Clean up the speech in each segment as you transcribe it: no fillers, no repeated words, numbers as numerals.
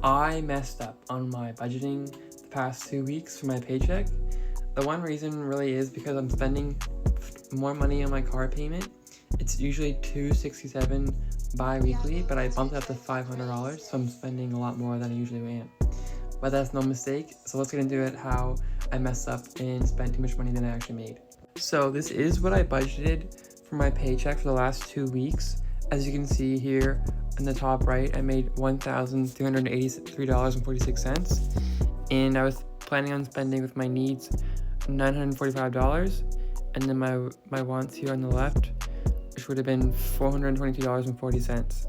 I messed up on my budgeting the past 2 weeks for my paycheck. The one reason really is because I'm spending more money on my car payment. It's usually $267 bi-weekly, but I bumped it up to $500, so I'm spending a lot more than I usually am. But that's no mistake, so let's get into it how I messed up and spent too much money than I actually made. So this is what I budgeted for my paycheck for the last 2 weeks. As you can see here in the top right, I made $1,383.46, and I was planning on spending with my needs $945, and then my wants here on the left, which would have been $422.40,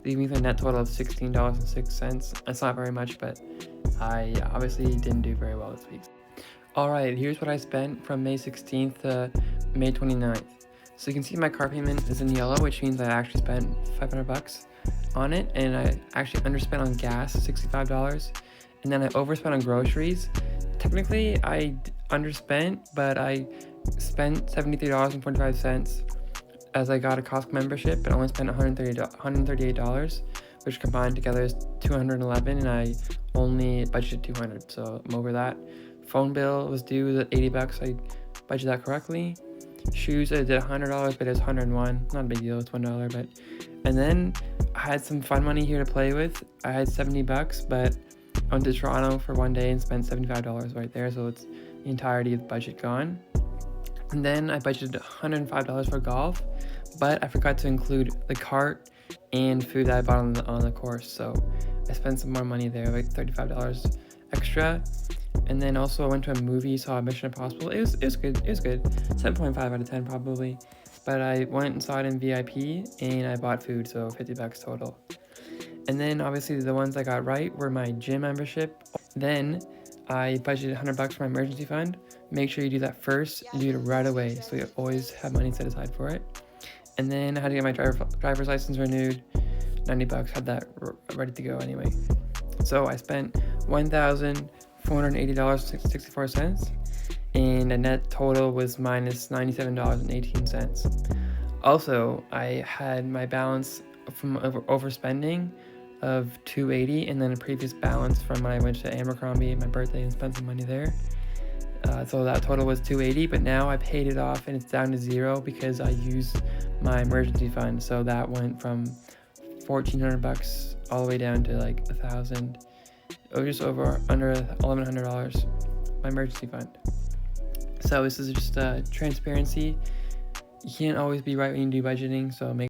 leaving me with a net total of $16.06. That's not very much, but I obviously didn't do very well this week. Alright, here's what I spent from May 16th to May 29th. So you can see my car payment is in yellow, which means I actually spent $500 on it, and I actually underspent on gas, $65, and then I overspent on groceries. Technically, I underspent, but I spent $73.45 as I got a Costco membership, but only spent $138, which combined together is $211, and I only budgeted $200, so I'm over that. Phone bill was due at $80, I budgeted that correctly. Shoes, I did $100, but it was $101, not a big deal, it's $1, but. And then I had some fun money here to play with. I had $70, but I went to Toronto for one day and spent $75 right there, so it's the entirety of the budget gone. And then I budgeted $105 for golf, but I forgot to include the cart and food that I bought on the course, so I spent some more money there, like $35 extra. And then also I went to a movie, saw Mission Impossible. It was good. 7.5 out of 10 probably. But I went and saw it in VIP, and I bought food, so $50 total. And then obviously the ones I got right were my gym membership. Then I budgeted $100 for my emergency fund. Make sure you do that first and do it right away, so you always have money set aside for it. And then I had to get my driver's license renewed. $90, had that ready to go anyway. So I spent $1,480.64, and the net total was minus $97.18. Also, I had my balance from overspending of $280, and then a previous balance from when I went to Abercrombie my birthday and spent some money there. So that total was $280, but now I paid it off and it's down to $0 because I used my emergency fund. So that went from $1,400 all the way down to like $1,000. Or just under $1,100, my emergency fund. So this is just transparency. You can't always be right when you do budgeting, so make